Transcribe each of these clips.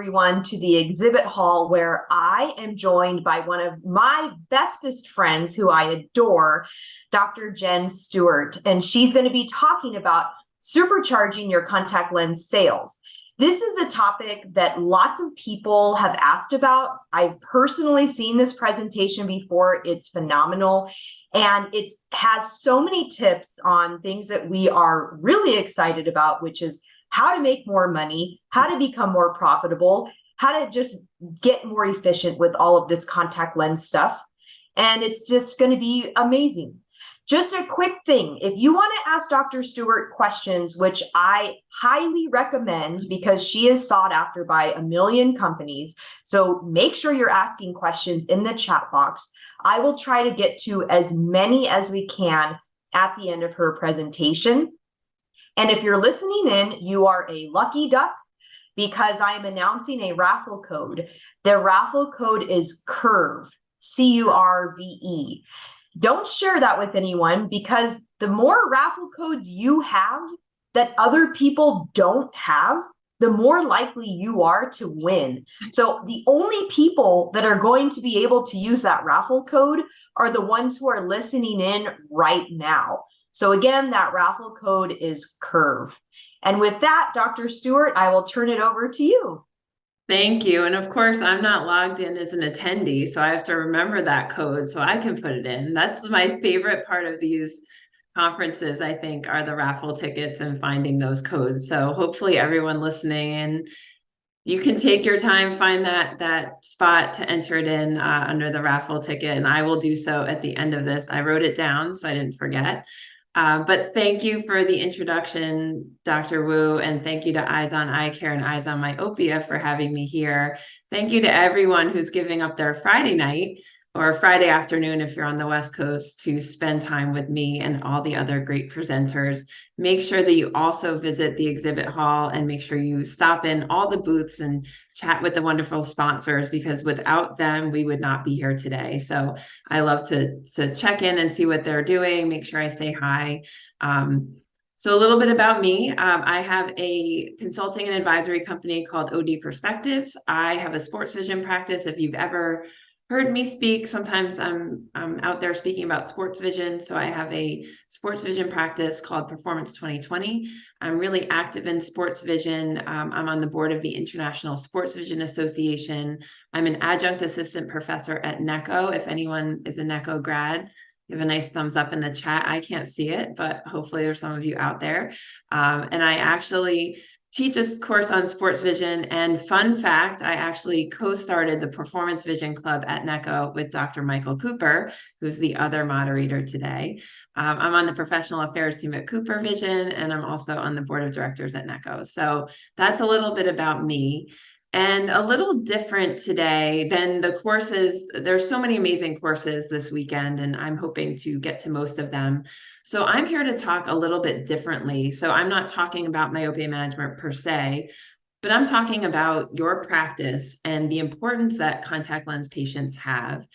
everyone to the exhibit hall where I am joined by one of my bestest friends who I adore, Dr. Jen Stewart, and she's going to be talking about supercharging your contact lens sales. This is a topic that lots of people have asked about. I've personally seen this presentation before. It's phenomenal. And it has so many tips on things that we are really excited about, which is how to make more money, how to become more profitable, how to just get more efficient with all of this contact lens stuff. And it's just going to be amazing. Just a quick thing, if you want to ask Dr. Stewart questions, which I highly recommend because she is sought after by a million companies, so make sure you're asking questions in the chat box. I will try to get to as many as we can at the end of her presentation. And if you're listening in, you are a lucky duck because I'm announcing a raffle code. The raffle code is CURVE, C-U-R-V-E. Don't share that with anyone because the more raffle codes you have that other people don't have, the more likely you are to win. So the only people that are going to be able to use that raffle code are the ones who are listening in right now. So again, that raffle code is CURVE. And with that, Dr. Stewart, I will turn it over to you. Thank you. And of course, I'm not logged in as an attendee, so I have to remember that code so I can put it in. That's my favorite part of these conferences, I think, are the raffle tickets and finding those codes. So hopefully everyone listening in, you can take your time, find that spot to enter it in under the raffle ticket, and I will do so at the end of this. I wrote it down so I didn't forget. But thank you for the introduction, Dr. Wu, and thank you to Eyes on Eye Care and Eyes on Myopia for having me here. Thank you to everyone who's giving up their Friday night or Friday afternoon if you're on the West Coast to spend time with me and all the other great presenters. Make sure that you also visit the exhibit hall and make sure you stop in all the booths and chat with the wonderful sponsors, because without them, we would not be here today. So I love to check in and see what they're doing, make sure I say hi. So a little bit about me. I have a consulting and advisory company called OD Perspectives. I have a sports vision practice. If you've ever heard me speak, sometimes I'm out there speaking about sports vision. So I have a sports vision practice called Performance 2020. I'm really active in sports vision. I'm on the board of the International Sports Vision Association. I'm an adjunct assistant professor at NECO. If anyone is a NECO grad, give a nice thumbs up in the chat. I can't see it, but hopefully there's some of you out there. And I actually teach a course on sports vision. And fun fact, I actually co-started the Performance Vision Club at NECO with Dr. Michael Cooper, who's the other moderator today. I'm on the professional affairs team at Cooper Vision, and I'm also on the board of directors at NECO. So that's a little bit about me. And a little different today than the courses. There's so many amazing courses this weekend, and I'm hoping to get to most of them. So I'm here to talk a little bit differently. So I'm not talking about myopia management per se, but I'm talking about your practice and the importance that contact lens patients have.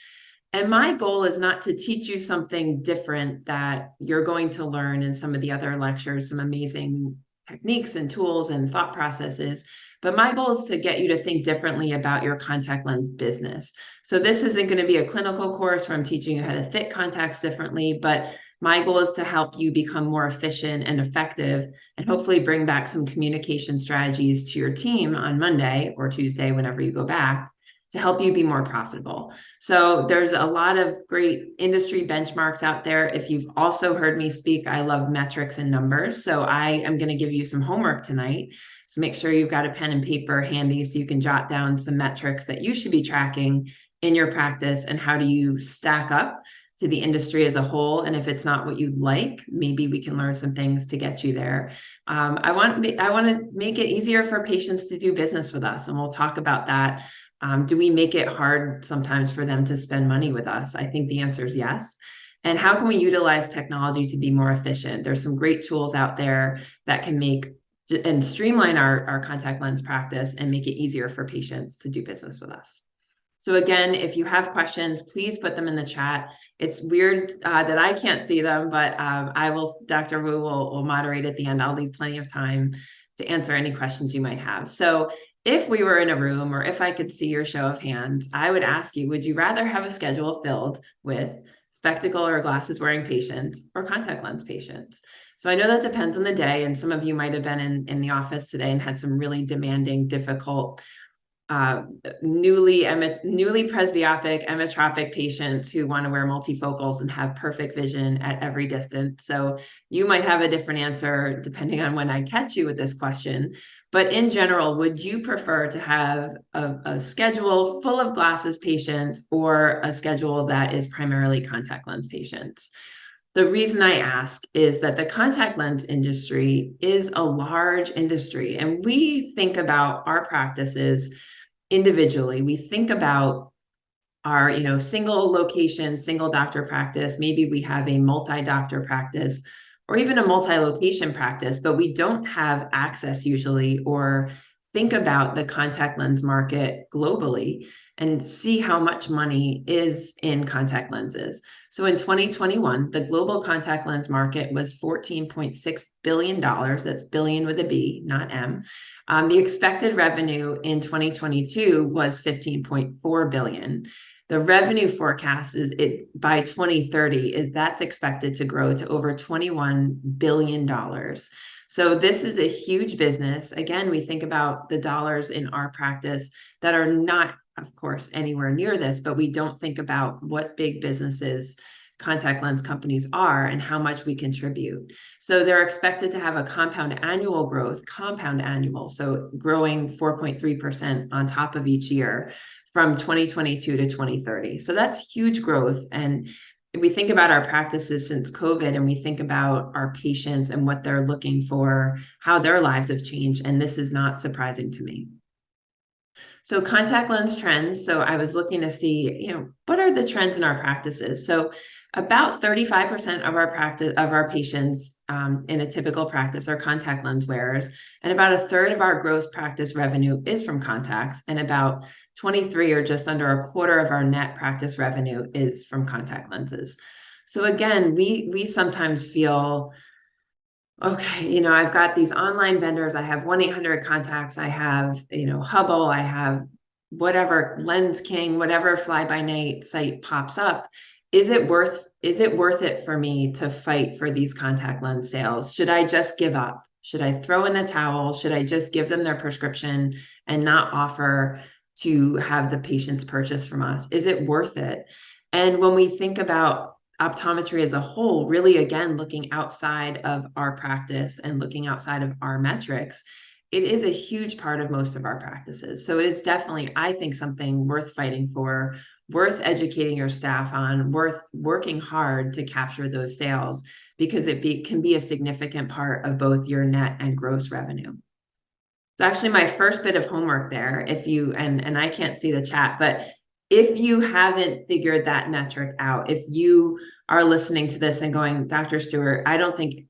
And my goal is not to teach you something different that you're going to learn in some of the other lectures, some amazing techniques and tools and thought processes. But my goal is to get you to think differently about your contact lens business. So this isn't going to be a clinical course where I'm teaching you how to fit contacts differently, but my goal is to help you become more efficient and effective and hopefully bring back some communication strategies to your team on Monday or Tuesday, whenever you go back, to help you be more profitable. So there's a lot of great industry benchmarks out there. If you've also heard me speak, I love metrics and numbers. So I am going to give you some homework tonight. So make sure you've got a pen and paper handy so you can jot down some metrics that you should be tracking in your practice and how do you stack up to the industry as a whole. And if it's not what you'd like, maybe we can learn some things to get you there. I want to make it easier for patients to do business with us. And we'll talk about that. Do we make it hard sometimes for them to spend money with us? I think the answer is yes. And how can we utilize technology to be more efficient? There's some great tools out there that can make and streamline our contact lens practice and make it easier for patients to do business with us. So again, if you have questions, please put them in the chat. It's weird that I can't see them, but Dr. Wu will moderate at the end. I'll leave plenty of time to answer any questions you might have. So if we were in a room or if I could see your show of hands, I would ask you, would you rather have a schedule filled with spectacle or glasses wearing patients or contact lens patients? So I know that depends on the day. And some of you might have been in the office today and had some really demanding, difficult, newly presbyopic, emmetropic patients who want to wear multifocals and have perfect vision at every distance. So you might have a different answer depending on when I catch you with this question. But in general, would you prefer to have a schedule full of glasses patients or a schedule that is primarily contact lens patients? The reason I ask is that the contact lens industry is a large industry, and we think about our practices individually. We think about our, single location, single doctor practice. Maybe we have a multi-doctor practice or even a multi-location practice, but we don't have access usually or think about the contact lens market globally and see how much money is in contact lenses. So in 2021, the global contact lens market was $14.6 billion. That's billion with a B, not M. The expected revenue in 2022 was 15.4 billion. The revenue forecast is by 2030 is that's expected to grow to over $21 billion. So this is a huge business. Again, we think about the dollars in our practice that are not, of course, anywhere near this, but we don't think about what big businesses contact lens companies are and how much we contribute. So they're expected to have a compound annual, so growing 4.3% on top of each year from 2022 to 2030. So that's huge growth. And we think about our practices since COVID, and we think about our patients and what they're looking for, how their lives have changed. And this is not surprising to me. So contact lens trends. So I was looking to see, what are the trends in our practices? So about 35% of our patients in a typical practice are contact lens wearers, and about a third of our gross practice revenue is from contacts, and about 23 or just under a quarter of our net practice revenue is from contact lenses. So again, we sometimes feel, okay, I've got these online vendors. I have 1-800-Contacts. I have, Hubble. I have whatever, Lens King, whatever fly-by-night site pops up. Is it worth it for me to fight for these contact lens sales? Should I just give up? Should I throw in the towel? Should I just give them their prescription and not offer to have the patients purchase from us? Is it worth it? And when we think about optometry as a whole, really, again, looking outside of our practice and looking outside of our metrics, it is a huge part of most of our practices. So it is definitely, I think, something worth fighting for, worth educating your staff on, worth working hard to capture those sales, because it can be a significant part of both your net and gross revenue. It's actually my first bit of homework there. If you, and I can't see the chat, but if you haven't figured that metric out, if you are listening to this and going, Dr. Stewart, I don't think,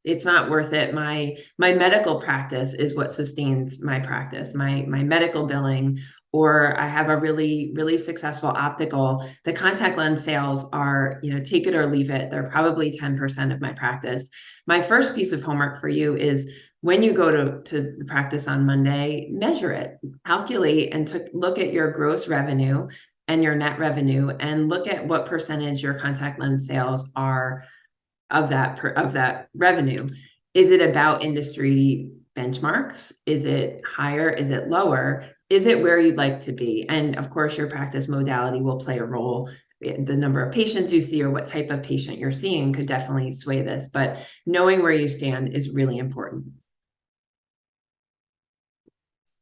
it's not worth it. My medical practice is what sustains my practice, my medical billing, or I have a really, really successful optical. The contact lens sales are, take it or leave it. They're probably 10% of my practice. My first piece of homework for you is, when you go to the practice on Monday, measure it, calculate, and look at your gross revenue and your net revenue, and look at what percentage your contact lens sales are of that revenue. Is it about industry benchmarks? Is it higher? Is it lower? Is it where you'd like to be? And of course, your practice modality will play a role. The number of patients you see or what type of patient you're seeing could definitely sway this, but knowing where you stand is really important.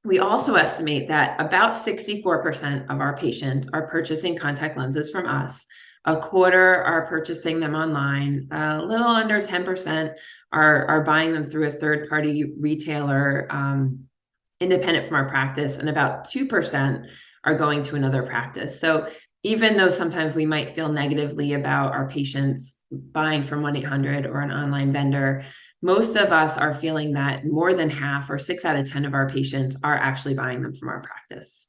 We also estimate that about 64% of our patients are purchasing contact lenses from us. A quarter are purchasing them online. A little under 10% are buying them through a third-party retailer, independent from our practice, and about 2% are going to another practice. So even though sometimes we might feel negatively about our patients buying from 1-800 or an online vendor, most of us are feeling that more than half, or 6 out of 10 of our patients, are actually buying them from our practice.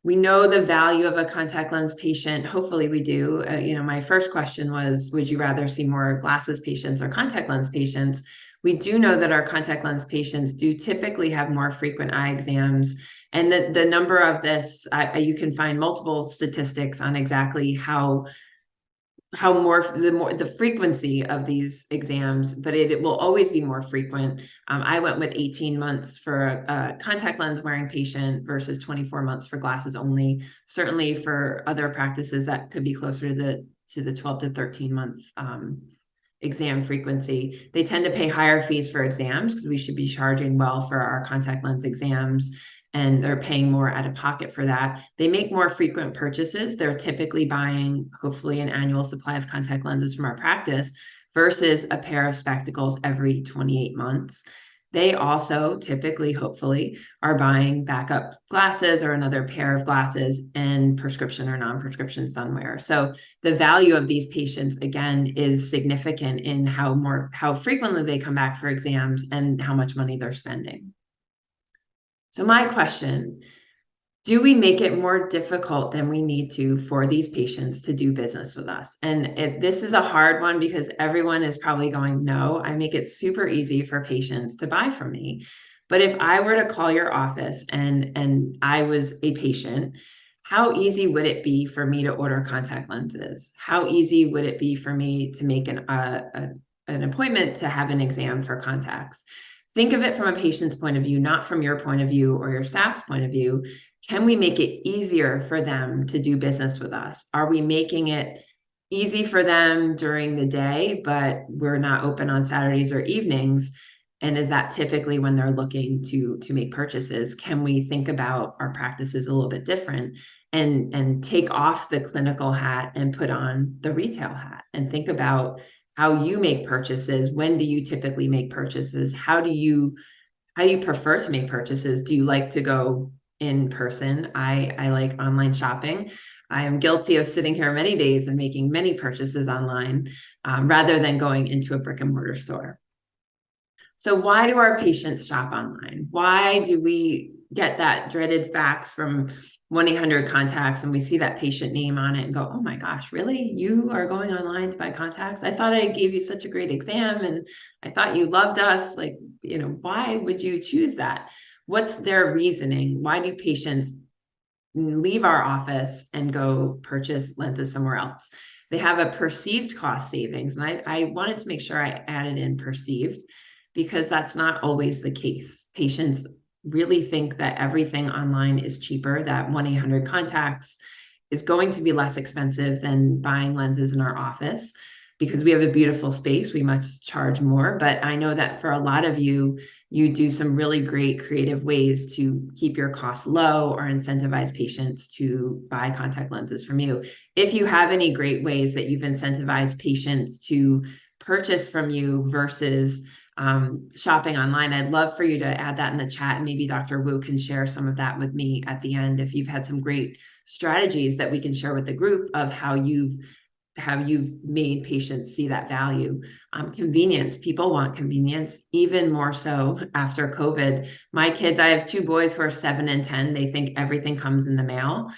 We know the value of a contact lens patient. Hopefully we do. My first question was, would you rather see more glasses patients or contact lens patients? We do know that our contact lens patients do typically have more frequent eye exams, and the number of this, you can find multiple statistics on exactly how the frequency of these exams, but it will always be more frequent. I went with 18 months for a contact lens wearing patient versus 24 months for glasses only. Certainly for other practices that could be closer to the 12 to 13 month exam frequency. They tend to pay higher fees for exams because we should be charging well for our contact lens exams, and they're paying more out of pocket for that. They make more frequent purchases. They're typically buying, hopefully, an annual supply of contact lenses from our practice versus a pair of spectacles every 28 months. They also typically, hopefully, are buying backup glasses or another pair of glasses and prescription or non-prescription sunwear. So the value of these patients, again, is significant in how frequently they come back for exams and how much money they're spending. So my question, do we make it more difficult than we need to for these patients to do business with us? And this is a hard one because everyone is probably going, no, I make it super easy for patients to buy from me. But if I were to call your office and I was a patient, how easy would it be for me to order contact lenses? How easy would it be for me to make an appointment to have an exam for contacts? Think of it from a patient's point of view, not from your point of view or your staff's point of view. Can we make it easier for them to do business with us? Are we making it easy for them during the day, but we're not open on Saturdays or evenings? And is that typically when they're looking to make purchases? Can we think about our practices a little bit different and take off the clinical hat and put on the retail hat and think about how you make purchases? When do you typically make purchases? How do you prefer to make purchases? Do you like to go in person? I like online shopping. I am guilty of sitting here many days and making many purchases online rather than going into a brick and mortar store. So why do our patients shop online? Why do we get that dreaded fax from 1-800-CONTACTS and we see that patient name on it and go, oh my gosh, really? You are going online to buy contacts? I thought I gave you such a great exam and I thought you loved us. Like, why would you choose that? What's their reasoning? Why do patients leave our office and go purchase lenses somewhere else? They have a perceived cost savings. And I wanted to make sure I added in perceived because that's not always the case. Patients really think that everything online is cheaper, that 1-800-CONTACTS is going to be less expensive than buying lenses in our office. Because we have a beautiful space, we must charge more. But I know that for a lot of you, you do some really great creative ways to keep your costs low or incentivize patients to buy contact lenses from you. If you have any great ways that you've incentivized patients to purchase from you versus shopping online, I'd love for you to add that in the chat. And maybe Dr. Wu can share some of that with me at the end. If you've had some great strategies that we can share with the group of how you've made patients see that value. Convenience, people want convenience, even more so after COVID. My kids, I have 2 boys who are 7 and 10. They think everything comes in the mail,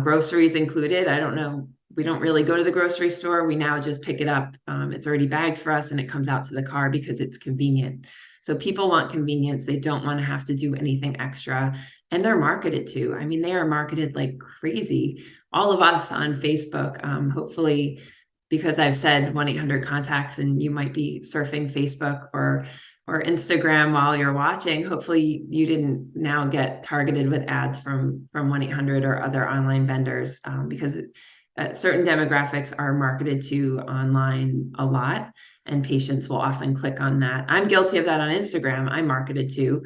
groceries included. I don't know. We don't really go to the grocery store. We now just pick it up. It's already bagged for us and it comes out to the car because it's convenient. So people want convenience. They don't want to have to do anything extra. And they're marketed to. I mean, they are marketed like crazy. All of us on Facebook, hopefully, because I've said 1-800-CONTACTS and you might be surfing Facebook or Instagram while you're watching, hopefully you didn't now get targeted with ads from 1-800 or other online vendors because certain demographics are marketed to online a lot and patients will often click on that. I'm guilty of that on Instagram. I'm marketed to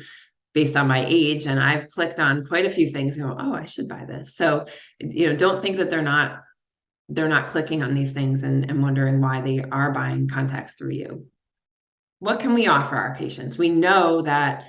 based on my age, and I've clicked on quite a few things and go, oh, I should buy this. So, don't think that they're not clicking on these things and wondering why they are buying contacts through you. What can we offer our patients? We know that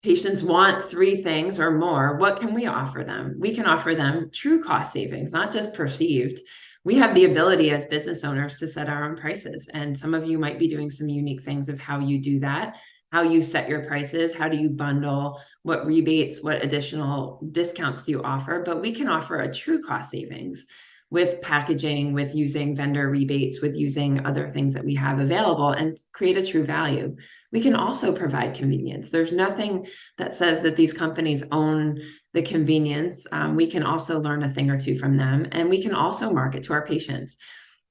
patients want 3 things or more. What can we offer them? We can offer them true cost savings, not just perceived. We have the ability as business owners to set our own prices. And some of you might be doing some unique things of how you do that, how you set your prices, how do you bundle, what rebates, what additional discounts do you offer, but we can offer a true cost savings. with packaging, with using vendor rebates, with using other things that we have available, and create a true value. We can also provide convenience. There's nothing that says that these companies own the convenience. We can also learn a thing or two from them, and we can also market to our patients.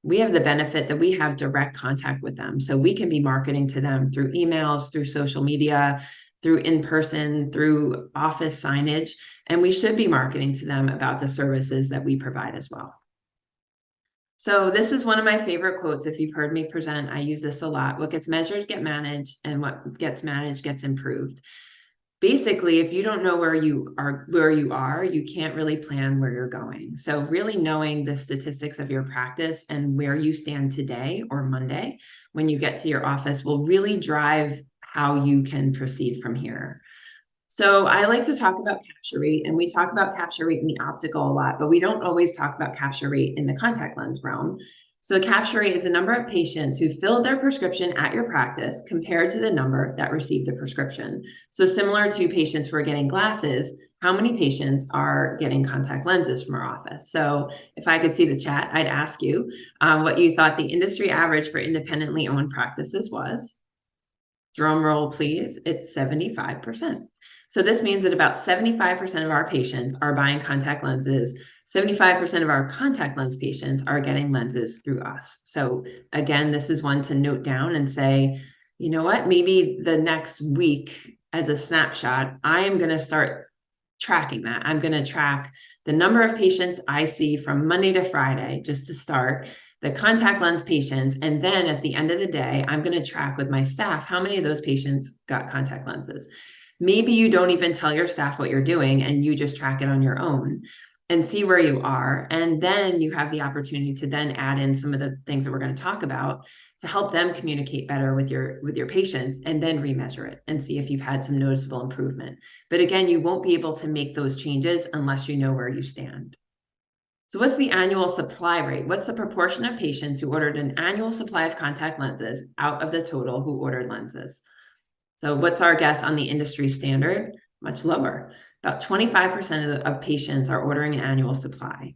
We have the benefit that we have direct contact with them. So we can be marketing to them through emails, through social media, through in-person, through office signage, and we should be marketing to them about the services that we provide as well. So this is one of my favorite quotes. If you've heard me present, I use this a lot. What gets measured get managed, and what gets managed gets improved. Basically, if you don't know where you are, you can't really plan where you're going. So really knowing the statistics of your practice and where you stand today or Monday when you get to your office will really drive how you can proceed from here. So I like to talk about capture rate, and we talk about capture rate in the optical a lot, but we don't always talk about capture rate in the contact lens realm. So the capture rate is the number of patients who filled their prescription at your practice compared to the number that received the prescription. So similar to patients who are getting glasses, how many patients are getting contact lenses from our office? So if I could see the chat, I'd ask you what you thought the industry average for independently owned practices was. Drum roll, please. It's 75%. So this means that about 75% of our patients are buying contact lenses. 75% of our contact lens patients are getting lenses through us. So again, this is one to note down and say, you know what, maybe the next week as a snapshot, I am going to start tracking that. I'm going to track the number of patients I see from Monday to Friday, just to start, the contact lens patients. And then at the end of the day, I'm going to track with my staff how many of those patients got contact lenses. Maybe you don't even tell your staff what you're doing and you just track it on your own and see where you are. And then you have the opportunity to then add in some of the things that we're going to talk about to help them communicate better with your patients, and then remeasure it and see if you've had some noticeable improvement. But again, you won't be able to make those changes unless you know where you stand. So what's the annual supply rate? What's the proportion of patients who ordered an annual supply of contact lenses out of the total who ordered lenses? So what's our guess on the industry standard? Much lower. About 25% of patients are ordering an annual supply.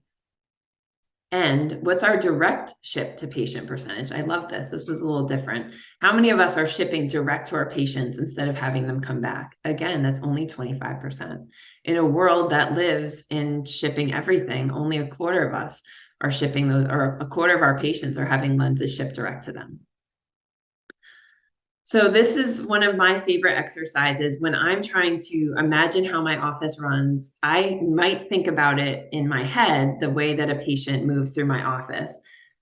And what's our direct ship to patient percentage? I love this. This was a little different. How many of us are shipping direct to our patients instead of having them come back? Again, that's only 25%. In a world that lives in shipping everything, only a quarter of us are shipping those, or a quarter of our patients are having lenses shipped direct to them. So this is one of my favorite exercises. When I'm trying to imagine how my office runs, I might think about it in my head, the way that a patient moves through my office.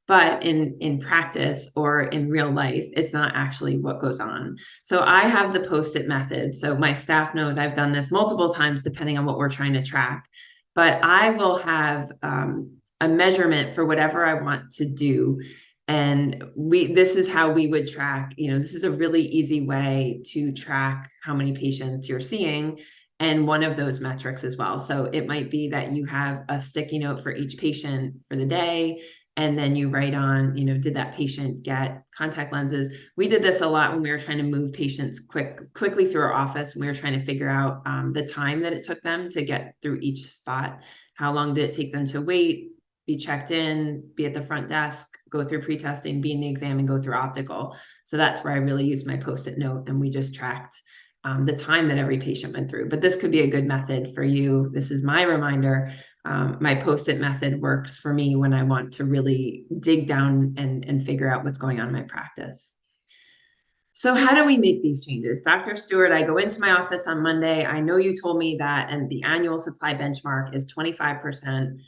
But in practice or in real life, it's not actually what goes on. So I have the Post-it method. So my staff knows I've done this multiple times, depending on what we're trying to track. But I will have a measurement for whatever I want to do. And this is how we would track, this is a really easy way to track how many patients you're seeing, and one of those metrics as well. So it might be that you have a sticky note for each patient for the day, and then you write on, did that patient get contact lenses? We did this a lot when we were trying to move patients quickly through our office. We were trying to figure out the time that it took them to get through each spot. How long did it take them to wait, be checked in, be at the front desk, go through pre-testing, be in the exam, and go through optical. So that's where I really used my Post-it note, and we just tracked the time that every patient went through. But this could be a good method for you. This is my reminder. My Post-it method works for me when I want to really dig down and figure out what's going on in my practice. So how do we make these changes? Dr. Stewart, I go into my office on Monday. I know you told me that, and the annual supply benchmark is 25%.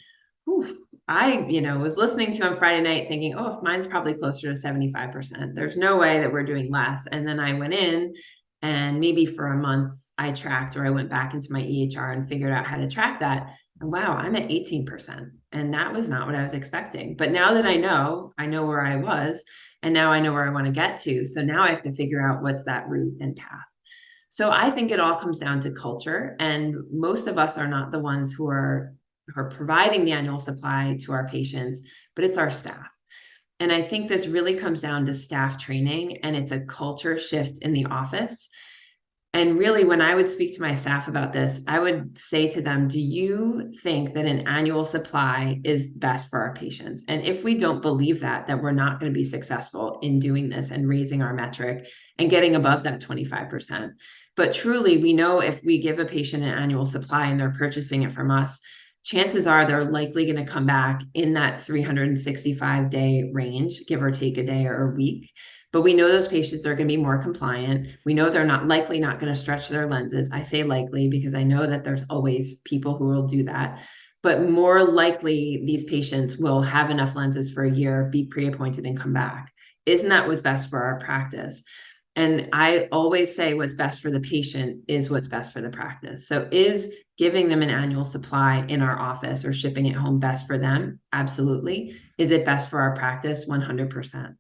Oof. I, was listening to on Friday night thinking, oh, mine's probably closer to 75%. There's no way that we're doing less. And then I went in, and maybe for a month I tracked, or I went back into my EHR and figured out how to track that. And wow, I'm at 18%. And that was not what I was expecting. But now that I know where I was, and now I know where I want to get to. So now I have to figure out what's that route and path. So I think it all comes down to culture. And most of us are not the ones who are providing the annual supply to our patients, but it's our staff. And I think this really comes down to staff training, and it's a culture shift in the office. And really, when I would speak to my staff about this, I would say to them, do you think that an annual supply is best for our patients? And if we don't believe that, then we're not going to be successful in doing this and raising our metric and getting above that 25%. But truly, we know if we give a patient an annual supply and they're purchasing it from us, chances are they're likely going to come back in that 365-day range, give or take a day or a week. But we know those patients are going to be more compliant. We know they're not going to stretch their lenses. I say likely because I know that there's always people who will do that. But more likely, these patients will have enough lenses for a year, be pre-appointed, and come back. Isn't that what's best for our practice? And I always say what's best for the patient is what's best for the practice. So is giving them an annual supply in our office or shipping it home best for them? Absolutely. Is it best for our practice? 100%.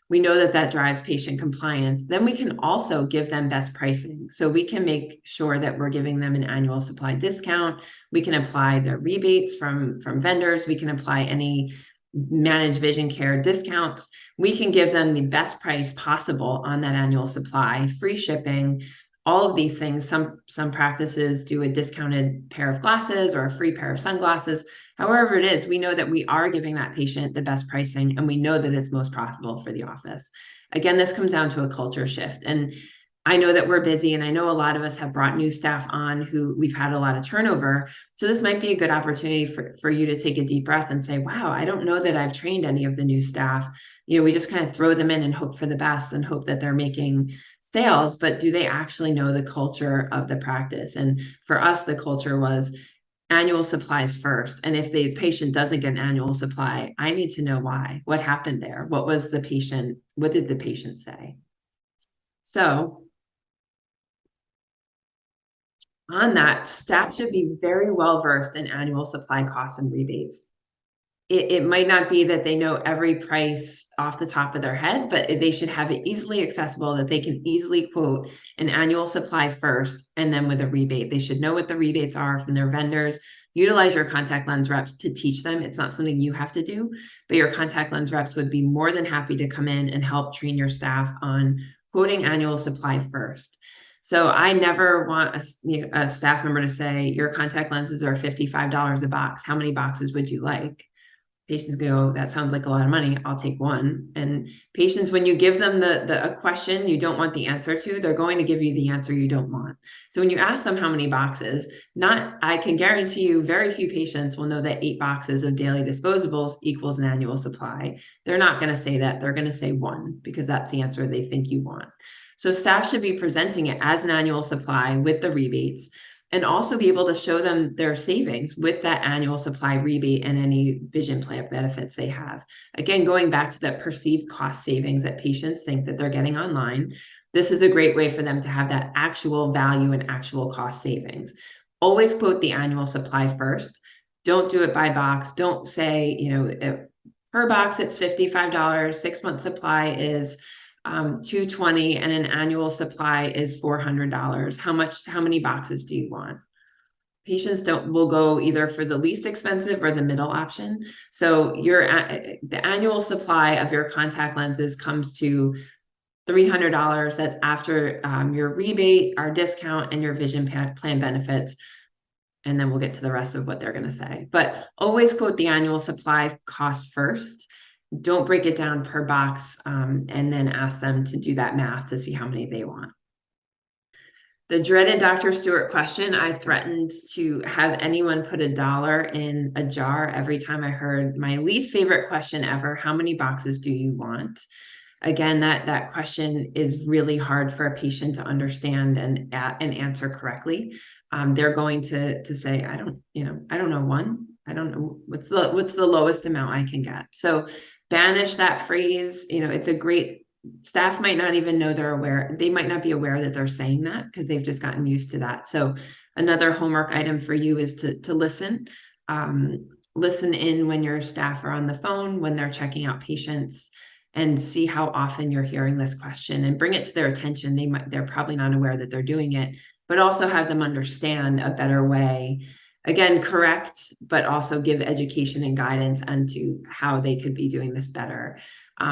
We know that that drives patient compliance. Then we can also give them best pricing. So we can make sure that we're giving them an annual supply discount. We can apply the rebates from vendors. We can apply any managed vision care discounts. We can give them the best price possible on that annual supply, free shipping, all of these things. Some practices do a discounted pair of glasses or a free pair of sunglasses. However it is, we know that we are giving that patient the best pricing, and we know that it's most profitable for the office. Again, this comes down to a culture shift. And I know that we're busy, and I know a lot of us have brought new staff on who we've had a lot of turnover. So this might be a good opportunity for you to take a deep breath and say, wow, I don't know that I've trained any of the new staff. We just kind of throw them in and hope for the best and hope that they're making sales, but do they actually know the culture of the practice? And for us, the culture was annual supplies first. And if the patient doesn't get an annual supply, I need to know why. What happened there? What did the patient say? So on that, staff should be very well versed in annual supply costs and rebates. It might not be that they know every price off the top of their head, but they should have it easily accessible that they can easily quote an annual supply first and then with a rebate. They should know what the rebates are from their vendors. Utilize your contact lens reps to teach them. It's not something you have to do, but your contact lens reps would be more than happy to come in and help train your staff on quoting annual supply first. So I never want a staff member to say, your contact lenses are $55 a box. How many boxes would you like? Patients go, that sounds like a lot of money. I'll take one. And patients, when you give them a question you don't want the answer to, they're going to give you the answer you don't want. So when you ask them how many boxes, I can guarantee you very few patients will know that 8 boxes of daily disposables equals an annual supply. They're not going to say that. They're going to say 1 because that's the answer they think you want. So staff should be presenting it as an annual supply with the rebates, and also be able to show them their savings with that annual supply rebate and any vision plan benefits they have. Again, going back to that perceived cost savings that patients think that they're getting online, this is a great way for them to have that actual value and actual cost savings. Always quote the annual supply first. Don't do it by box. Don't say, per box, it's $55, 6-month supply is $220, and an annual supply is $400. How many boxes do you want? Patients will go either for the least expensive or the middle option. So the annual supply of your contact lenses comes to $300. That's after your rebate, our discount, and your vision plan benefits. And then we'll get to the rest of what they're going to say. But always quote the annual supply cost first. Don't break it down per box, and then ask them to do that math to see how many they want. The dreaded Dr. Stewart question, I threatened to have anyone put $1 in a jar every time I heard my least favorite question ever: how many boxes do you want? Again, that question is really hard for a patient to understand and answer correctly. They're going to say, I don't know, 1. I don't know what's the lowest amount I can get. So banish that phrase. It's a great, staff might not even know they might not be aware that they're saying that because they've just gotten used to that. So another homework item for you is to listen. Listen in when your staff are on the phone, when they're checking out patients, and see how often you're hearing this question and bring it to their attention. They're probably not aware that they're doing it, but also have them understand a better way. Again, correct, but also give education and guidance onto how they could be doing this better.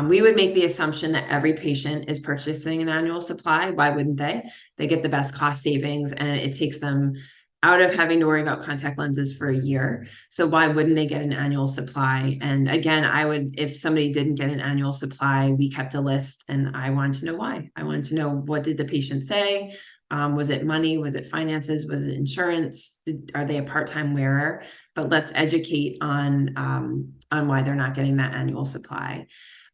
We would make the assumption that every patient is purchasing an annual supply. Why wouldn't they? They get the best cost savings, and it takes them out of having to worry about contact lenses for a year. So why wouldn't they get an annual supply? And again, I would, if somebody didn't get an annual supply, we kept a list, and I wanted to know why. I wanted to know, what did the patient say? Was it money? Was it finances? Was it insurance? Are they a part-time wearer? But let's educate on why they're not getting that annual supply.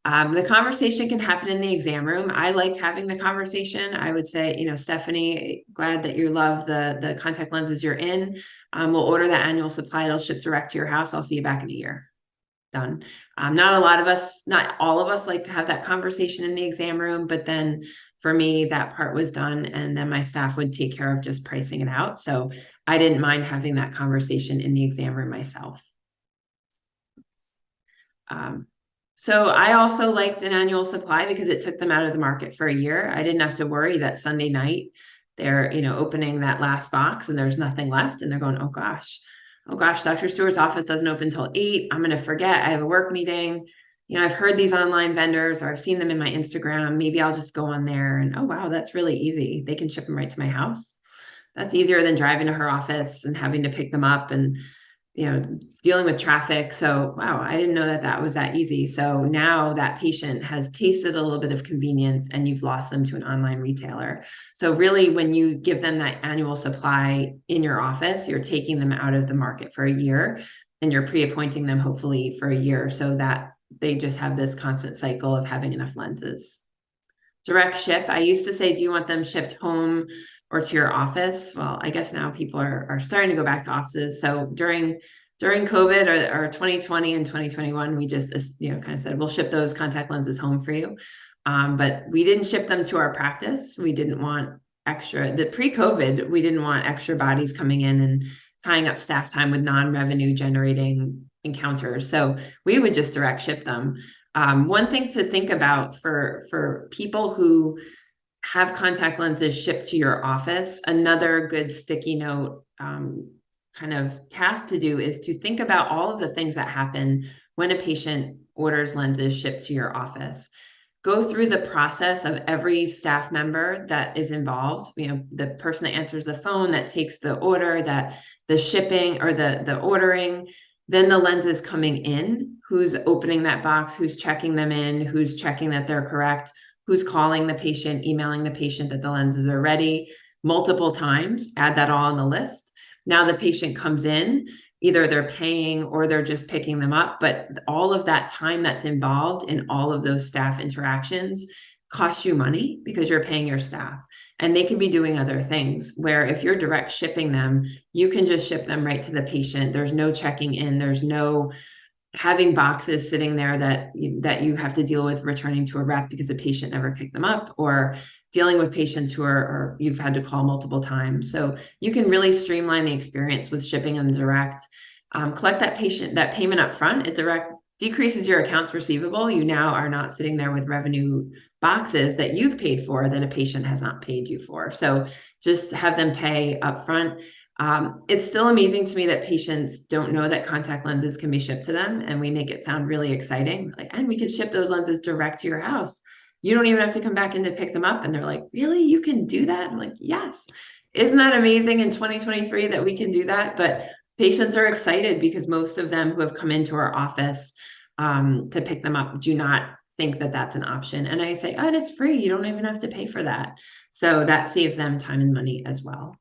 The conversation can happen in the exam room. I liked having the conversation. I would say, you know, Stephanie, glad that you love the contact lenses you're in. We'll order that annual supply. It'll ship direct to your house. I'll see you back in a year. Done. Not all of us like to have that conversation in the exam room, but then for me, that part was done, and then my staff would take care of just pricing it out. So I didn't mind having that conversation in the exam room myself. So I also liked an annual supply because it took them out of the market for a year. I didn't have to worry that Sunday night they're, you know, opening that last box and there's nothing left, and they're going, oh gosh, Dr. Stewart's office doesn't open until 8. I'm going to forget. I have a work meeting. You know, I've heard these online vendors, or I've seen them in my Instagram. Maybe I'll just go on there and, oh, wow, that's really easy. They can ship them right to my house. That's easier than driving to her office and having to pick them up and, you know, dealing with traffic. So, wow, I didn't know that that was that easy. So now that patient has tasted a little bit of convenience, and you've lost them to an online retailer. So really, when you give them that annual supply in your office, you're taking them out of the market for a year, and you're pre-appointing them hopefully for a year, so that they just have this constant cycle of having enough lenses. Direct ship. I used to say, do you want them shipped home or to your office? Well, I guess now people are starting to go back to offices. So during COVID or 2020 and 2021, we just, you know, kind of said, we'll ship those contact lenses home for you. But we didn't ship them to our practice. We didn't want pre-COVID, we didn't want extra bodies coming in and tying up staff time with non-revenue generating encounters. So we would just direct ship them. One thing to think about for people who have contact lenses shipped to your office, another good sticky note kind of task to do is to think about all of the things that happen when a patient orders lenses shipped to your office. Go through the process of every staff member that is involved, you know, the person that answers the phone, that takes the order, that the shipping or the ordering, then the lenses coming in, who's opening that box, who's checking them in, who's checking that they're correct, who's calling the patient, emailing the patient that the lenses are ready multiple times, add that all on the list. Now the patient comes in, either they're paying or they're just picking them up, but all of that time that's involved in all of those staff interactions costs you money because you're paying your staff, and they can be doing other things, where if you're direct shipping them, you can just ship them right to the patient. There's no checking in, there's no having boxes sitting there that you have to deal with returning to a rep because the patient never picked them up, or dealing with patients who are you've had to call multiple times. So you can really streamline the experience with shipping them direct. Collect that payment up front. It direct decreases your accounts receivable. You now are not sitting there with revenue boxes that you've paid for that a patient has not paid you for. So just have them pay up front. It's still amazing to me that patients don't know that contact lenses can be shipped to them, and we make it sound really exciting. Like, and we can ship those lenses direct to your house. You don't even have to come back in to pick them up. And they're like, really? You can do that? I'm like, yes. Isn't that amazing in 2023 that we can do that? But patients are excited because most of them who have come into our office to pick them up do not think that that's an option. And I say, oh, and it's free. You don't even have to pay for that. So that saves them time and money as well.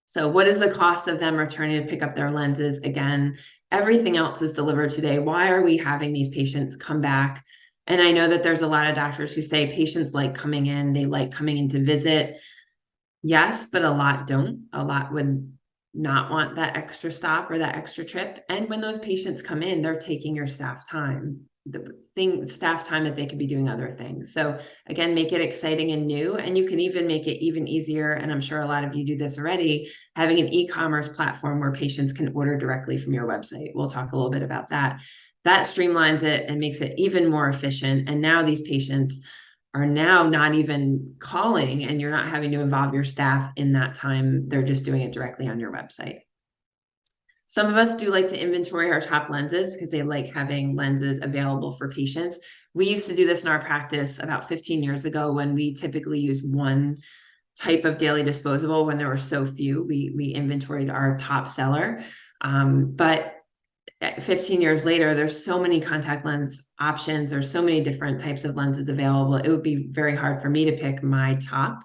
So what is the cost of them returning to pick up their lenses? Again, everything else is delivered today. Why are we having these patients come back? And I know that there's a lot of doctors who say patients like coming in, they like coming in to visit. Yes, but a lot don't. A lot would not want that extra stop or that extra trip. And when those patients come in, they're taking your staff time, staff time that they could be doing other things. So again, make it exciting and new. And you can even make it even easier. And I'm sure a lot of you do this already, having an e-commerce platform where patients can order directly from your website. We'll talk a little bit about that. That streamlines it and makes it even more efficient. And now these patients are now not even calling, and you're not having to involve your staff in that time. They're just doing it directly on your website. Some of us do like to inventory our top lenses because they like having lenses available for patients. We used to do this in our practice about 15 years ago when we typically use one type of daily disposable. When there were so few, we inventoried our top seller. But 15 years later, there's so many contact lens options. There's so many different types of lenses available. It would be very hard for me to pick my top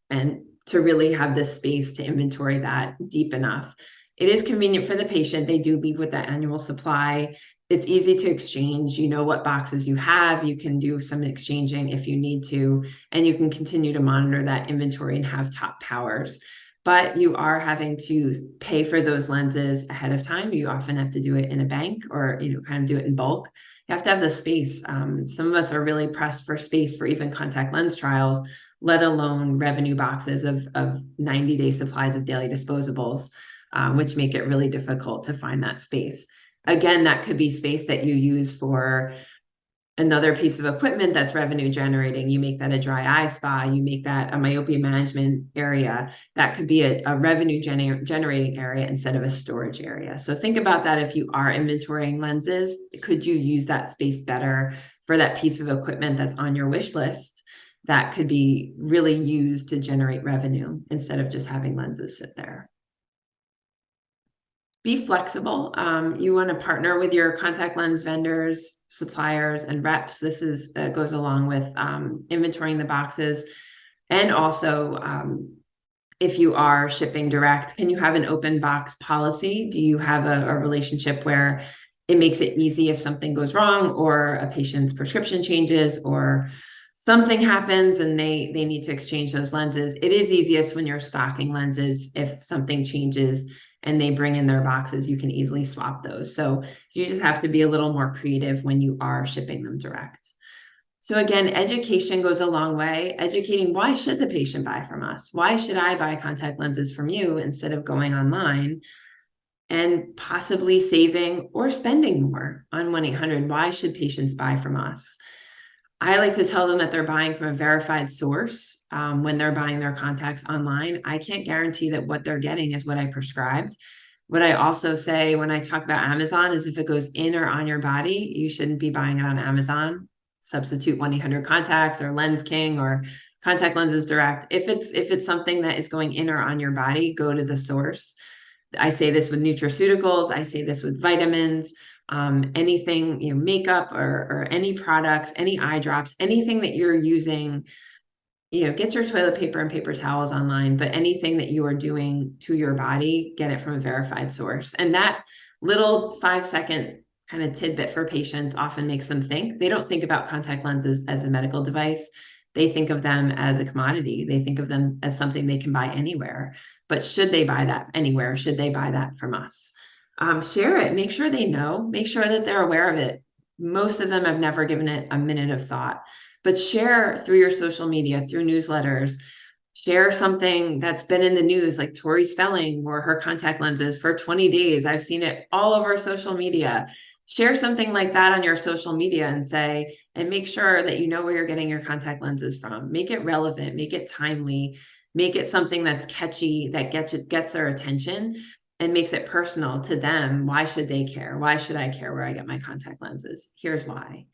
and to really have this space to inventory that deep enough. It is convenient for the patient. They do leave with that annual supply. It's easy to exchange. You know what boxes you have. You can do some exchanging if you need to, and you can continue to monitor that inventory and have top powers. But you are having to pay for those lenses ahead of time. You often have to do it in a bank or, kind of do it in bulk. You have to have the space. Some of us are really pressed for space for even contact lens trials, let alone revenue boxes of 90-day supplies of daily disposables, which make it really difficult to find that space. Again, that could be space that you use for another piece of equipment that's revenue generating. You make that a dry eye spa, you make that a myopia management area. That could be a revenue generating area instead of a storage area. So think about that. If you are inventorying lenses, could you use that space better for that piece of equipment that's on your wish list that could be really used to generate revenue instead of just having lenses sit there? Be flexible. You want to partner with your contact lens vendors, suppliers, and reps. This is goes along with inventorying the boxes. And also, if you are shipping direct, can you have an open box policy? Do you have a relationship where it makes it easy if something goes wrong or a patient's prescription changes or something happens and they need to exchange those lenses? It is easiest when you're stocking lenses. If something changes and they bring in their boxes, you can easily swap those. So you just have to be a little more creative when you are shipping them direct. So again, education goes a long way. Educating, why should the patient buy from us? Why should I buy contact lenses from you instead of going online? And possibly saving or spending more on 1-800. Why should patients buy from us? I like to tell them that they're buying from a verified source when they're buying their contacts online. I can't guarantee that what they're getting is what I prescribed. What I also say when I talk about Amazon is if it goes in or on your body, you shouldn't be buying it on Amazon. Substitute 1-800 Contacts or Lens King or Contact Lenses Direct. If it's something that is going in or on your body, go to the source. I say this with nutraceuticals. I say this with vitamins. Anything, makeup or any products, any eye drops, anything that you're using, get your toilet paper and paper towels online, but anything that you are doing to your body, get it from a verified source. And that little 5-second kind of tidbit for patients often makes them think. They don't think about contact lenses as a medical device. They think of them as a commodity. They think of them as something they can buy anywhere. But should they buy that anywhere? Should they buy that from us? Share it. Make sure they know. Make sure that they're aware of it. Most of them have never given it a minute of thought. But share through your social media, through newsletters. Share something that's been in the news, like Tori Spelling or her contact lenses for 20 days. I've seen it all over social media. Share something like that on your social media and make sure that you know where you're getting your contact lenses from. Make it relevant, make it timely, make it something that's catchy, that gets their attention and makes it personal to them. Why should they care? Why should I care where I get my contact lenses? Here's why.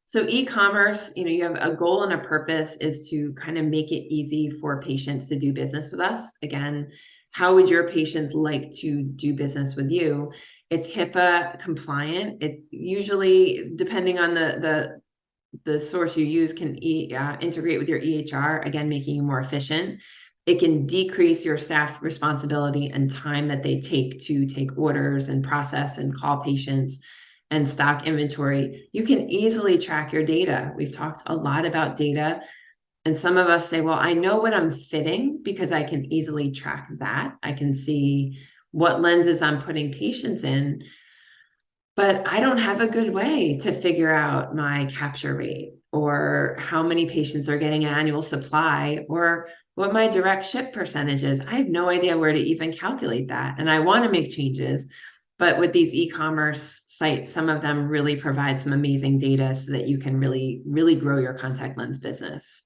So e-commerce, you have a goal and a purpose is to kind of make it easy for patients to do business with us. Again, how would your patients like to do business with you? It's HIPAA compliant. It usually, depending on the source you use, can integrate with your EHR, again, making you more efficient. It can decrease your staff responsibility and time that they take to take orders and process and call patients and stock inventory. You can easily track your data. We've talked a lot about data. And some of us say, well, I know what I'm fitting because I can easily track that. I can see what lenses I'm putting patients in, but I don't have a good way to figure out my capture rate or how many patients are getting an annual supply or what my direct ship percentage is. I have no idea where to even calculate that. And I want to make changes. But with these e-commerce sites, some of them really provide some amazing data so that you can really, really grow your contact lens business.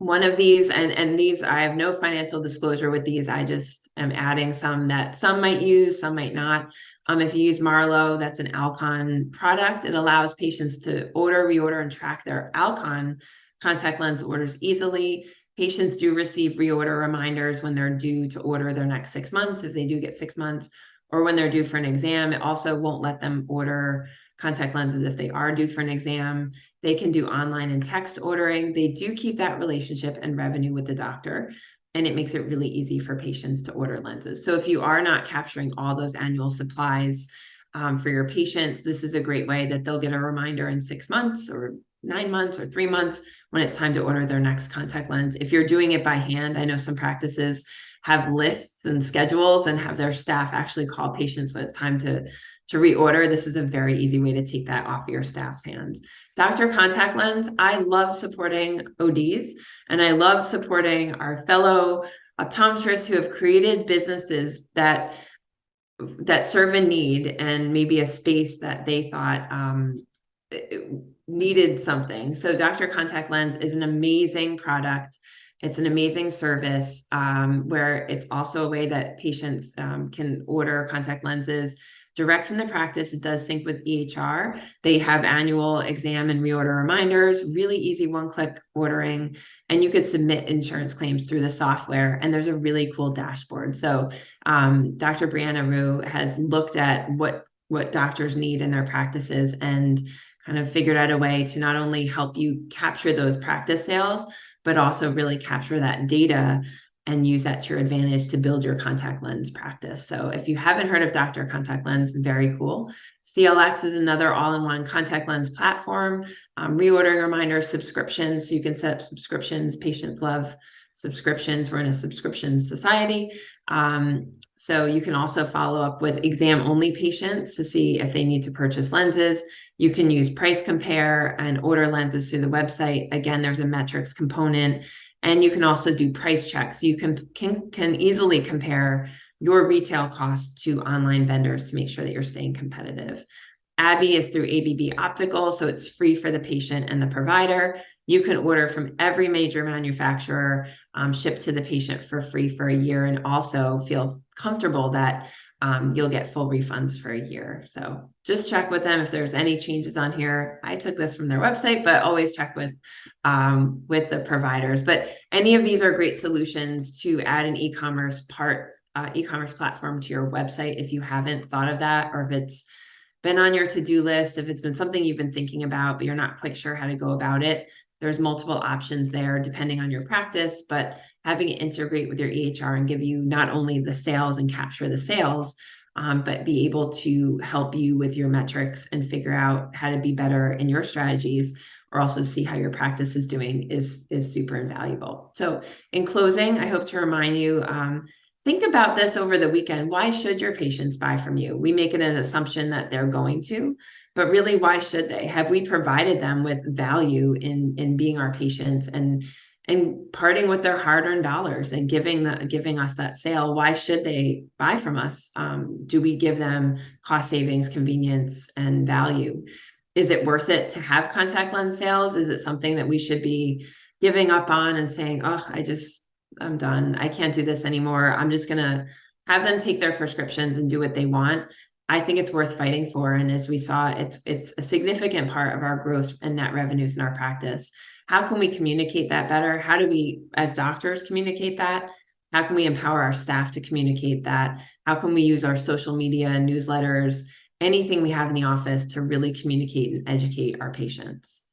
one of these, and these, I have no financial disclosure with these. I just am adding some that some might use, some might not. If you use Marlo, that's an Alcon product. It allows patients to order, reorder, and track their Alcon contact lens orders easily. Patients do receive reorder reminders when they're due to order their next 6 months, if they do get 6 months, or when they're due for an exam. It also won't let them order contact lenses if they are due for an exam. They can do online and text ordering. They do keep that relationship and revenue with the doctor, and it makes it really easy for patients to order lenses. So if you are not capturing all those annual supplies for your patients, this is a great way that they'll get a reminder in 6 months or 9 months or 3 months when it's time to order their next contact lens. If you're doing it by hand, I know some practices have lists and schedules and have their staff actually call patients when it's time to reorder. This is a very easy way to take that off your staff's hands. Doctor Contact Lens, I love supporting ODs, and I love supporting our fellow optometrists who have created businesses that serve a need and maybe a space that they thought needed something. So Doctor Contact Lens is an amazing product. It's an amazing service where it's also a way that patients can order contact lenses direct from the practice. It does sync with EHR. They have annual exam and reorder reminders, really easy one-click ordering, and you could submit insurance claims through the software. And there's a really cool dashboard. So Dr. Brianna Rue has looked at what doctors need in their practices and kind of figured out a way to not only help you capture those practice sales, but also really capture that data and use that to your advantage to build your contact lens practice. So if you haven't heard of Dr. Contact Lens, very cool. CLX is another all-in-one contact lens platform, reordering reminders, subscriptions. So you can set up subscriptions. Patients love subscriptions. We're in a subscription society. So you can also follow up with exam-only patients to see if they need to purchase lenses. You can use price compare and order lenses through the website. Again, there's a metrics component. And you can also do price checks. You can easily compare your retail costs to online vendors to make sure that you're staying competitive. Abby is through ABB Optical, so it's free for the patient and the provider. You can order from every major manufacturer, shipped to the patient for free for a year, and also feel comfortable that you'll get full refunds for a year. So just check with them if there's any changes on here. I took this from their website, but always check with the providers. But any of these are great solutions to add an e-commerce platform to your website if you haven't thought of that, or if it's been on your to-do list, if it's been something you've been thinking about, but you're not quite sure how to go about it. There's multiple options there depending on your practice, but having it integrate with your EHR and give you not only the sales and capture the sales, but be able to help you with your metrics and figure out how to be better in your strategies, or also see how your practice is doing is super invaluable. So in closing, I hope to remind you, think about this over the weekend. Why should your patients buy from you? We make it an assumption that they're going to, but really, why should they? Have we provided them with value in being our patients and parting with their hard-earned dollars and giving us that sale? Why should they buy from us? Do we give them cost savings, convenience, and value? Is it worth it to have contact lens sales? Is it something that we should be giving up on and saying, oh, I'm done. I can't do this anymore. I'm just going to have them take their prescriptions and do what they want? I think it's worth fighting for. And as we saw, it's a significant part of our gross and net revenues in our practice. How can we communicate that better? How do we, as doctors, communicate that? How can we empower our staff to communicate that? How can we use our social media, newsletters, anything we have in the office to really communicate and educate our patients?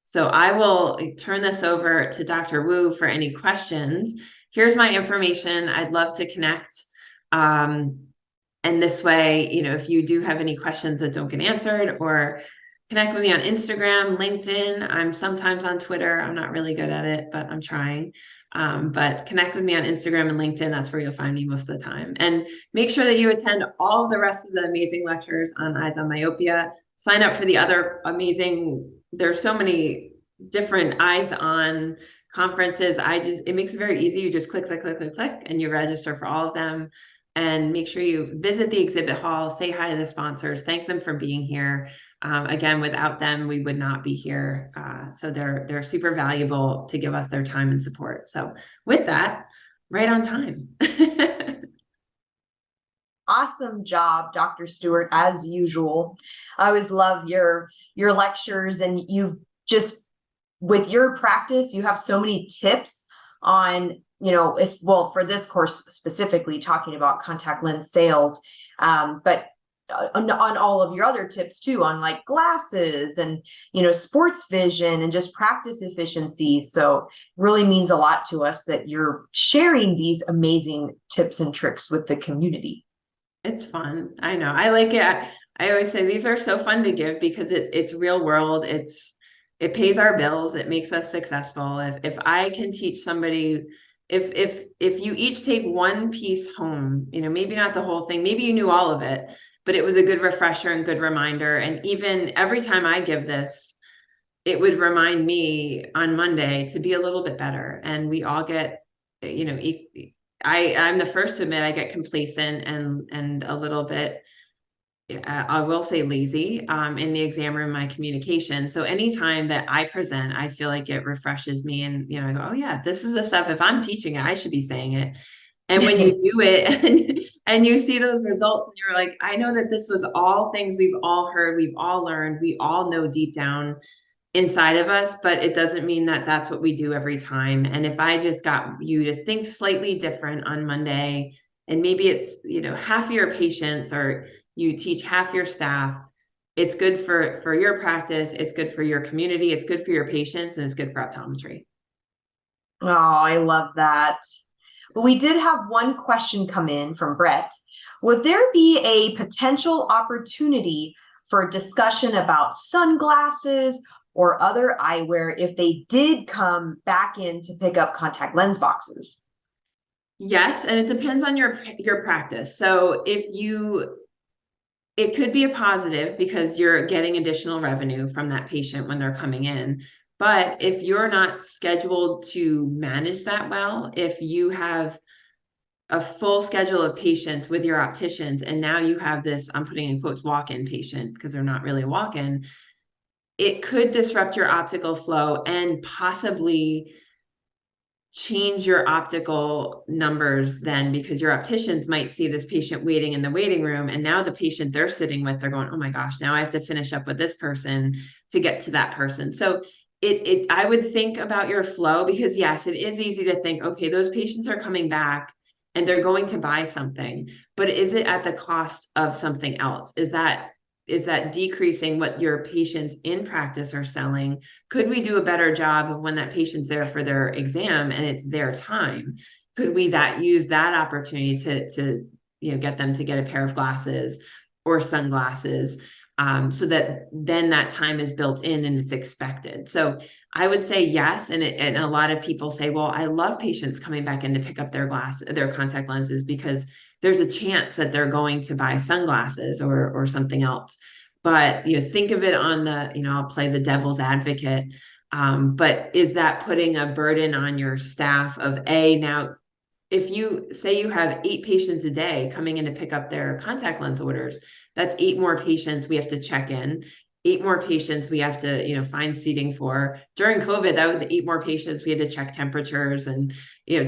So I will turn this over to Dr. Wu for any questions. Here's my information. I'd love to connect. And this way, if you do have any questions that don't get answered, or connect with me on Instagram, LinkedIn. I'm sometimes on Twitter. I'm not really good at it, but I'm trying. But connect with me on Instagram and LinkedIn. That's where you'll find me most of the time. And make sure that you attend all of the rest of the amazing lectures on Eyes on Myopia. Sign up for the other amazing, there's so many different Eyes on conferences. It makes it very easy. You just click, and you register for all of them. And make sure you visit the exhibit hall, say hi to the sponsors, thank them for being here. Again, without them, we would not be here. So they're super valuable to give us their time and support. So with that, right on time. Awesome job, Dr. Stewart, as usual. I always love your lectures, and you've just, with your practice, you have so many tips on, it's, well, for this course specifically talking about contact lens sales, but on all of your other tips too, on like glasses and, sports vision and just practice efficiency. So really means a lot to us that you're sharing these amazing tips and tricks with the community. It's fun. I know. I like it. I always say these are so fun to give because it's real world. It pays our bills. It makes us successful. If I can teach somebody, if you each take one piece home, maybe not the whole thing, maybe you knew all of it, but it was a good refresher and good reminder. And even every time I give this, it would remind me on Monday to be a little bit better. And we all get, I'm the first to admit I get complacent and a little bit, I will say lazy in the exam room, my communication. So anytime that I present, I feel like it refreshes me, and I go, oh yeah, this is the stuff. If I'm teaching it, I should be saying it. And when you do it and you see those results, and you're like, I know that this was all things we've all heard, we've all learned, we all know deep down inside of us, but it doesn't mean that that's what we do every time. And if I just got you to think slightly different on Monday, and maybe it's, half your patients, or you teach half your staff, it's good for your practice, it's good for your community, it's good for your patients, and it's good for optometry. Oh, I love that. But we did have one question come in from Brett. Would there be a potential opportunity for discussion about sunglasses or other eyewear if they did come back in to pick up contact lens boxes? Yes, and it depends on your practice. So it could be a positive because you're getting additional revenue from that patient when they're coming in. But if you're not scheduled to manage that well, if you have a full schedule of patients with your opticians, and now you have this, I'm putting in quotes, walk-in patient, because they're not really a walk-in, it could disrupt your optical flow and possibly change your optical numbers then, because your opticians might see this patient waiting in the waiting room, and now the patient they're sitting with, they're going, oh my gosh, now I have to finish up with this person to get to that person. So I would think about your flow, because yes, it is easy to think, okay, those patients are coming back and they're going to buy something, but is it at the cost of something else? Is that decreasing what your patients in practice are selling? Could we do a better job of when that patient's there for their exam and it's their time? Could we use that opportunity to get them to get a pair of glasses or sunglasses, so that then that time is built in and it's expected? So I would say yes. And a lot of people say, well, I love patients coming back in to pick up their contact lenses, because there's a chance that they're going to buy sunglasses or something else. But think of it on the, I'll play the devil's advocate. But is that putting a burden on your staff of now, if you say you have 8 patients a day coming in to pick up their contact lens orders, that's 8 more patients we have to check in, 8 more patients we have to, find seating for. During COVID, that was 8 more patients we had to check temperatures and,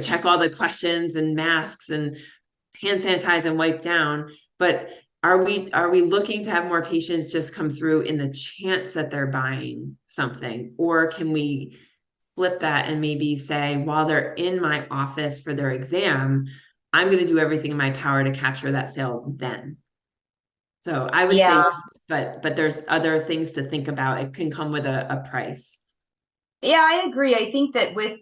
check all the questions and masks and hand sanitize and wipe down. But are we looking to have more patients just come through in the chance that they're buying something? Or can we flip that and maybe say, while they're in my office for their exam, I'm going to do everything in my power to capture that sale then? So I would say yes, but there's other things to think about. It can come with a price. Yeah, I agree. I think that with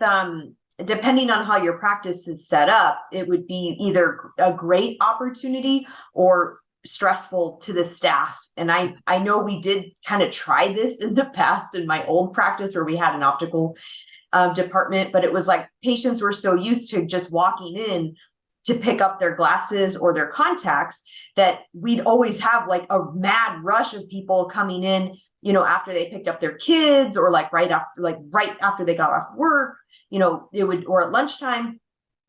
depending on how your practice is set up, it would be either a great opportunity or stressful to the staff. And I know we did kind of try this in the past in my old practice where we had an optical department, but it was like patients were so used to just walking in to pick up their glasses or their contacts that we'd always have like a mad rush of people coming in, after they picked up their kids, or right after they got off work, it would, or at lunchtime.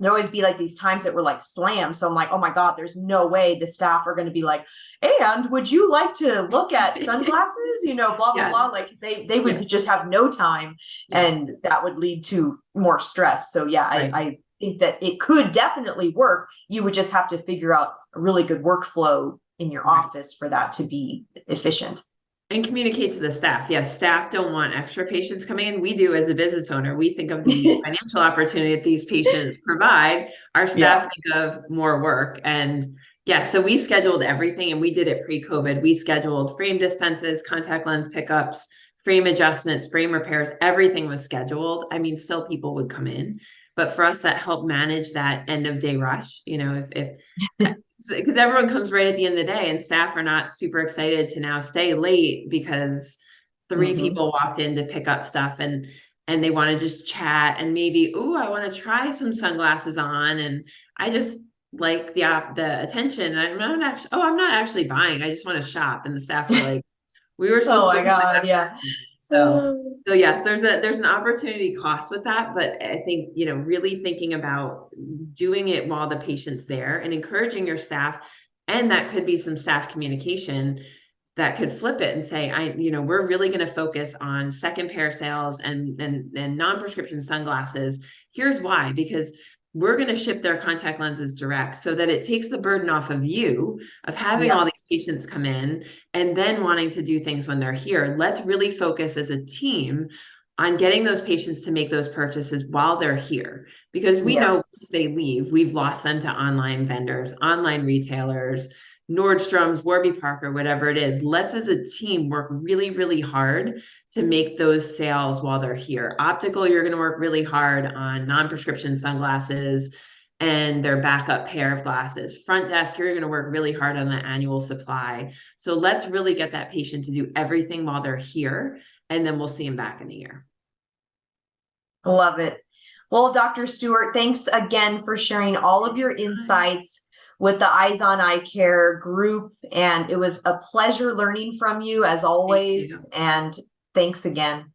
there'd always be like these times that were like slammed. So I'm like, oh my God, there's no way the staff are going to be like, and would you like to look at sunglasses? Blah, blah, Yes. blah. Like they would Yes. just have no time, Yes. and that would lead to more stress. So yeah, Right. I think that it could definitely work. You would just have to figure out a really good workflow in your office for that to be efficient. And communicate to the staff. Yes, staff don't want extra patients coming in. We do as a business owner. We think of the financial opportunity that these patients provide. Our staff think of more work. And yeah, so we scheduled everything, and we did it pre-COVID. We scheduled frame dispenses, contact lens pickups, frame adjustments, frame repairs. Everything was scheduled. I mean, still people would come in, but for us, that helped manage that end of day rush. If because everyone comes right at the end of the day, and staff are not super excited to now stay late because 3 people walked in to pick up stuff, and they want to just chat, and maybe, I want to try some sunglasses on, and I just like the attention. I'm not actually buying. I just want to shop. And the staff are like, we were supposed Oh to my go. God, yeah. So yes, there's an opportunity cost with that, but I think, really thinking about doing it while the patient's there and encouraging your staff, and that could be some staff communication that could flip it and say, we're really going to focus on second pair sales and non-prescription sunglasses. Here's why: because we're going to ship their contact lenses direct, so that it takes the burden off of you of having all these patients come in and then wanting to do things when they're here. Let's really focus as a team on getting those patients to make those purchases while they're here, because we know once they leave, we've lost them to online vendors, online retailers, Nordstrom's, Warby Parker, whatever it is. Let's as a team work really, really hard to make those sales while they're here. Optical, you're going to work really hard on non-prescription sunglasses and their backup pair of glasses. Front desk, you're going to work really hard on the annual supply. So let's really get that patient to do everything while they're here, and then we'll see them back in a year. Love it. Well, Dr. Stewart, thanks again for sharing all of your insights with the Eyes on Eye Care group. And it was a pleasure learning from you as always. And thanks again.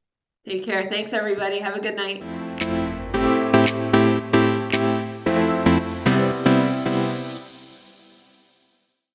Take care. Thanks, everybody. Have a good night.